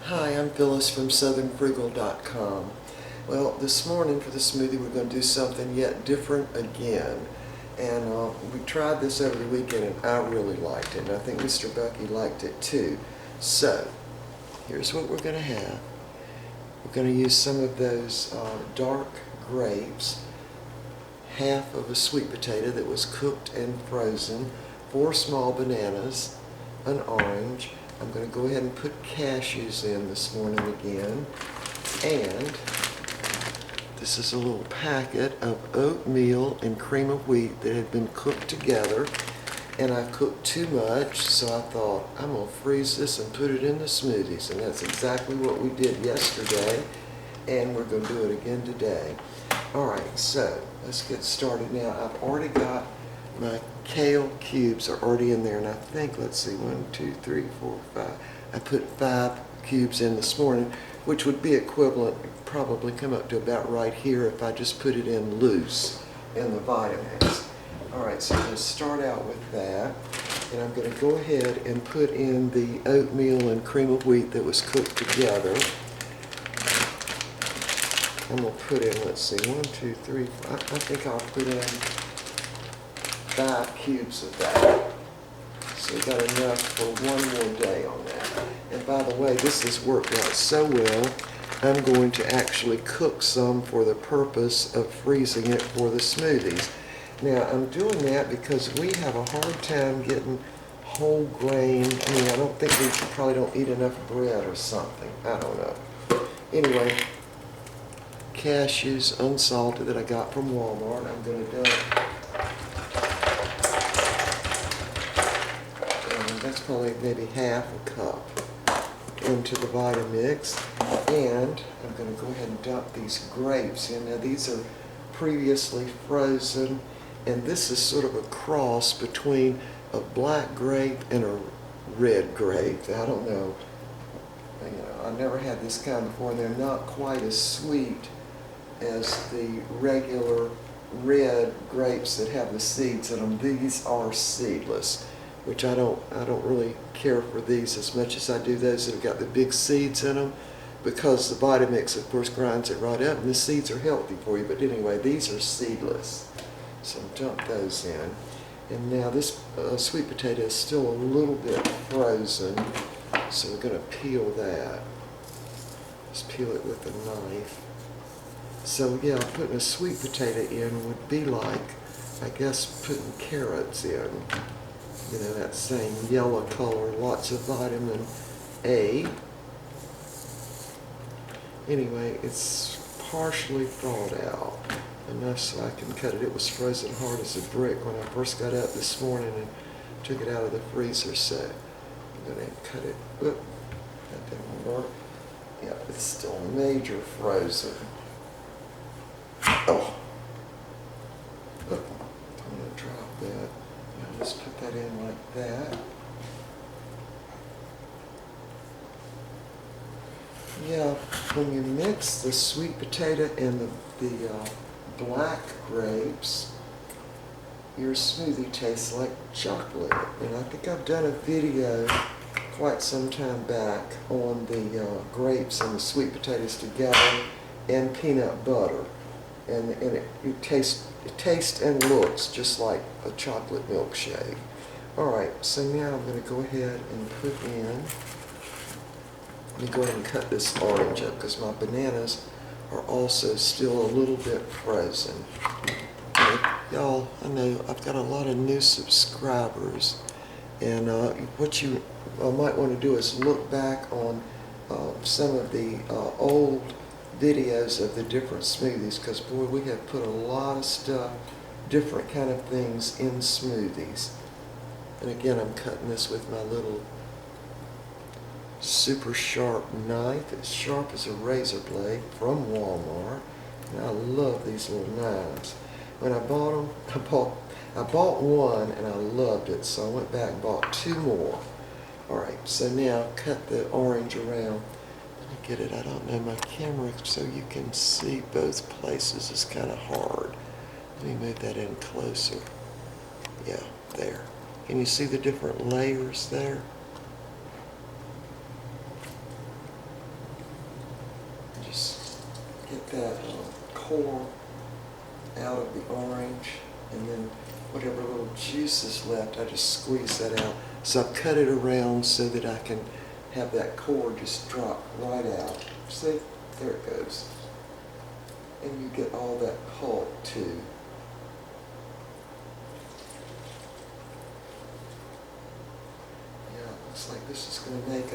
Hi, I'm Phyllis from southernfrugal.com. Well, this morning for the smoothie we're going to do something yet different again. And we tried this over the weekend and I really liked it. And I think Mr. Bucky liked it too. So, here's what we're going to have. We're going to use some of those dark grapes, half of a sweet potato that was cooked and frozen, 4 small bananas, an orange. I'm going to go ahead and put cashews in this morning again. And this is a little packet of oatmeal and cream of wheat that had been cooked together. And I cooked too much, so I thought, I'm going to freeze this and put it in the smoothies. And that's exactly what we did yesterday. And we're going to do it again today. Alright, so let's get started now. I've already got my kale cubes are already in there, and I think, let's see, 1, 2, 3, 4, 5. I put 5 cubes in this morning, which would be equivalent, probably come up to about right here if I just put it in loose in the Vitamix. Alright, so I'm going to start out with that, and I'm going to go ahead and put in the oatmeal and cream of wheat that was cooked together. I'm going to put in, let's see, 1, 2, 3, 4, I think I'll put in 5 cubes of that. So we got enough for one more day on that. And by the way, this has worked out so well, I'm going to actually cook some for the purpose of freezing it for the smoothies. Now, I'm doing that because we have a hard time getting whole grain. I mean, I don't think we probably don't eat enough bread or something. I don't know. Anyway, cashews unsalted that I got from Walmart. I'm going to dump. That's probably maybe half a cup into the Vitamix. And I'm going to go ahead and dump these grapes in. Now these are previously frozen, and this is sort of a cross between a black grape and a red grape. I don't know. I never had this kind before, and they're not quite as sweet as the regular red grapes that have the seeds in them. These are seedless, which I don't really care for these as much as I do those that have got the big seeds in them, because the Vitamix, of course, grinds it right up, and the seeds are healthy for you. But anyway, these are seedless, so dump those in. And now this sweet potato is still a little bit frozen, so we're going to peel that. Just peel it with a knife. So yeah, putting a sweet potato in would be like, I guess, putting carrots in. You know, that same yellow color, lots of vitamin A. Anyway, it's partially thawed out, enough so I can cut it. It was frozen hard as a brick when I first got up this morning and took it out of the freezer, so I'm going to cut it. Oop, that didn't work. Yeah, it's still major frozen. Oh, I'm going to drop that. I'll just put that in like that. Yeah, when you mix the sweet potato and the black grapes, your smoothie tastes like chocolate. And I think I've done a video quite some time back on the grapes and the sweet potatoes together and peanut butter. And it tastes and looks just like a chocolate milkshake. Alright, so now I'm going to go ahead and put in, let me go ahead and cut this orange up because my bananas are also still a little bit frozen. Y'all, I know I've got a lot of new subscribers, and what you might want to do is look back on some of the old videos of the different smoothies, because boy, we have put a lot of stuff, different kind of things in smoothies. And again, I'm cutting this with my little super sharp knife. It's sharp as a razor blade from Walmart, and I love these little knives. When I bought them, I bought one and I loved it, so I went back and bought 2 more. Alright, so now cut the orange around. Get it, I don't know, my camera so you can see both places is kind of hard. Let me move that in closer. Yeah, there. Can you see the different layers there? take that core out of the orange, and then whatever little juice is left, I just squeeze that out. So I've cut it around so that I can have that core just drop right out. See? There it goes. And you get all that pulp too. Yeah, it looks like this is going to make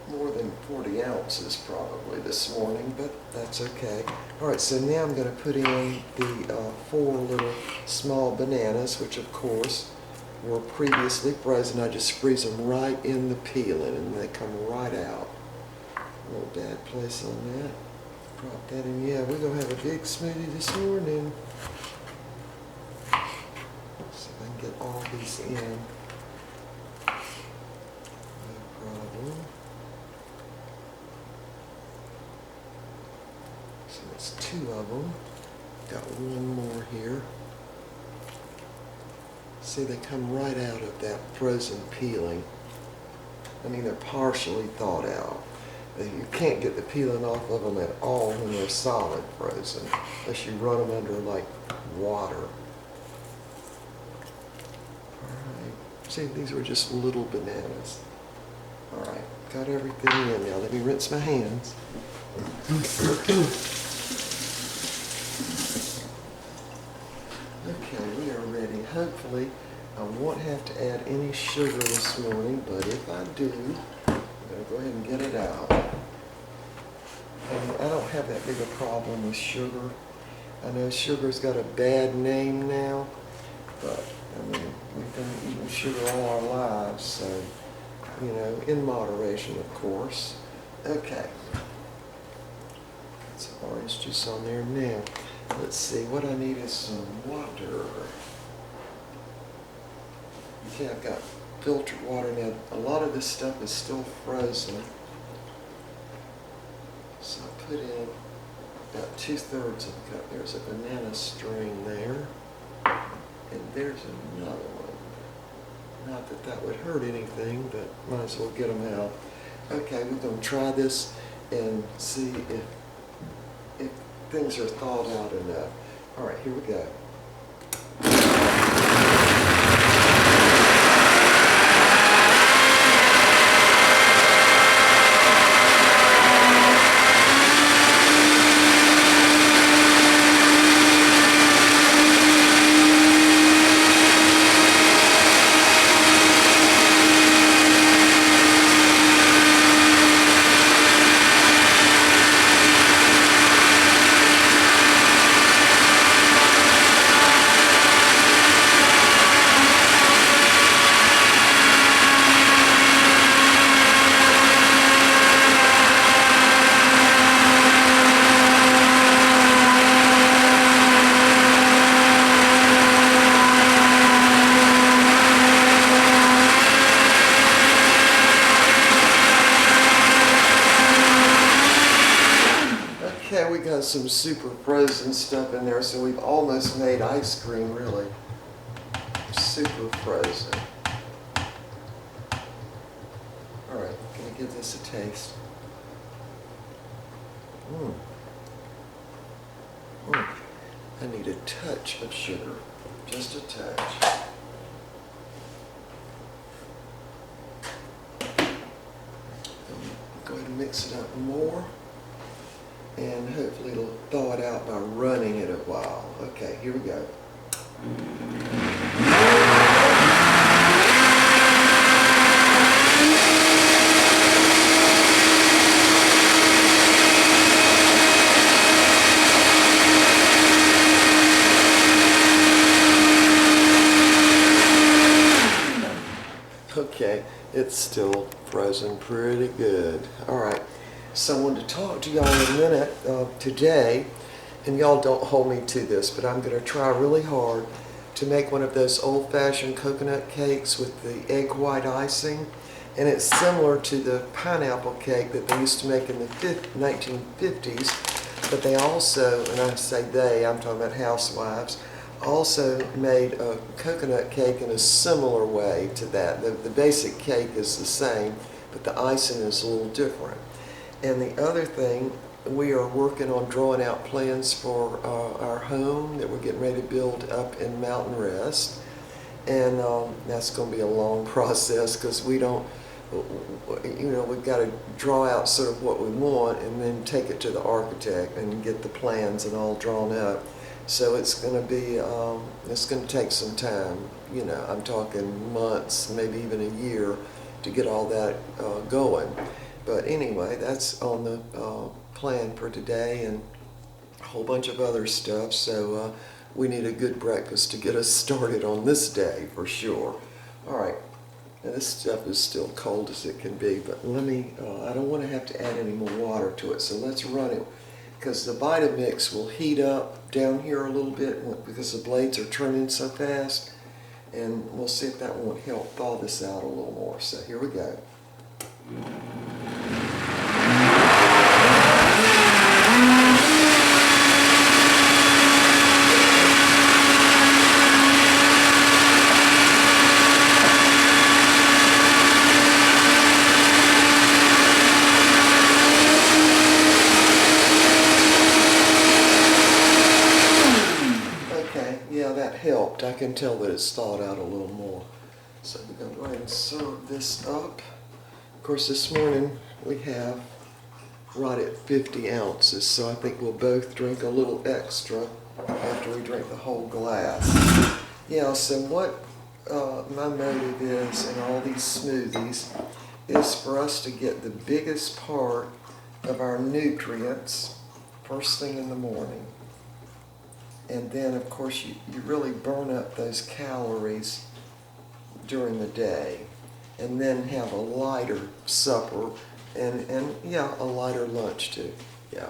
more than 40 ounces probably this morning, but that's okay. Alright, so now I'm going to put in the 4 little small bananas, which of course were previously frozen. I just freeze them right in the peeling and they come right out. A little bad place on that. Drop that in. Yeah, we're going to have a big smoothie this morning. See if I can get all these in. No problem. So that's 2 of them. Got 1 more here. See, they come right out of that frozen peeling. I mean, they're partially thawed out. You can't get the peeling off of them at all when they're solid frozen, unless you run them under like water. Alright, see, these were just little bananas. Alright, got everything in now. Let me rinse my hands. Okay, we are ready. Hopefully, I won't have to add any sugar this morning, but if I do, I'm going to go ahead and get it out. And I don't have that big a problem with sugar. I know sugar's got a bad name now, but I mean, we've been eating sugar all our lives, so, you know, in moderation, of course. Okay. Got some orange juice on there now. Let's see, what I need is some water. Okay, I've got filtered water now. A lot of this stuff is still frozen. So I put in about 2/3 of a cup. There's a banana string there. And there's another one. Not that that would hurt anything, but might as well get them out. Okay, we're going to try this and see if things are thawed out enough. All right, here we go. Okay, we got some super frozen stuff in there, so we've almost made ice cream, really. Super frozen. Alright, gonna give this a taste. I need a touch of sugar, just a touch. Go ahead and mix it up more. And hopefully it'll thaw it out by running it a while. Okay, here we go. Okay, it's still frozen pretty good. All right. So I wanted to talk to y'all in a minute today, and y'all don't hold me to this, but I'm going to try really hard to make one of those old-fashioned coconut cakes with the egg white icing. And it's similar to the pineapple cake that they used to make in the 1950s, but they also, and I say they, I'm talking about housewives, also made a coconut cake in a similar way to that. The basic cake is the same, but the icing is a little different. And the other thing we are working on drawing out plans for our home that we're getting ready to build up in Mountain Rest. And that's going to be a long process because we don't, we've got to draw out sort of what we want and then take it to the architect and get the plans and all drawn up. So it's going to be, it's going to take some time. I'm talking months, maybe even a year to get all that going. But anyway, that's on the plan for today and a whole bunch of other stuff. So we need a good breakfast to get us started on this day for sure. All right, now this stuff is still cold as it can be, but let me, I don't want to have to add any more water to it, so let's run it because the Vitamix will heat up down here a little bit because the blades are turning so fast, and we'll see if that won't help thaw this out a little more. So here we go. Helped. I can tell that it's thawed out a little more. So we're going to go ahead and serve this up. Of course, this morning we have right at 50 ounces, so I think we'll both drink a little extra after we drink the whole glass. Yeah, so what my motive is in all these smoothies is for us to get the biggest part of our nutrients first thing in the morning. And then, of course, you really burn up those calories during the day. And then have a lighter supper and yeah, a lighter lunch too. Yeah,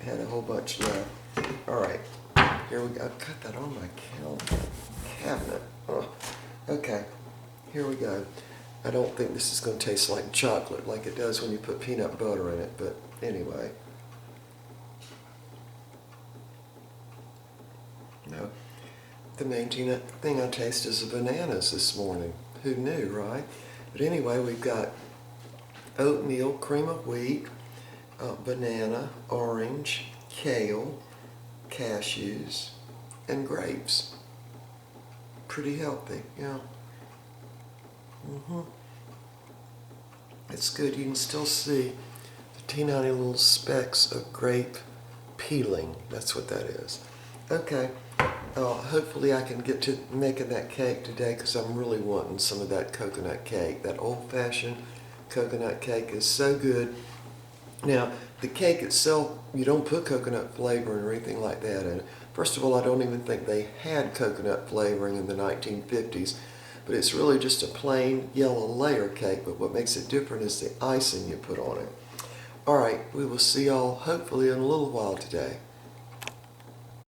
had a whole bunch left. All right, here we go. I cut that on my cabinet. Oh, okay, here we go. I don't think this is going to taste like chocolate like it does when you put peanut butter in it, but anyway. No, the main thing I taste is the bananas this morning. Who knew, right? But anyway, we've got oatmeal, cream of wheat, banana, orange, kale, cashews, and grapes. Pretty healthy, yeah. It's good. You can still see the teeny little specks of grape peeling. That's what that is. Okay. Hopefully I can get to making that cake today because I'm really wanting some of that coconut cake. That old-fashioned coconut cake is so good. Now, the cake itself, you don't put coconut flavoring or anything like that in it. First of all, I don't even think they had coconut flavoring in the 1950s, but it's really just a plain yellow layer cake, but what makes it different is the icing you put on it. All right, we will see y'all hopefully in a little while today.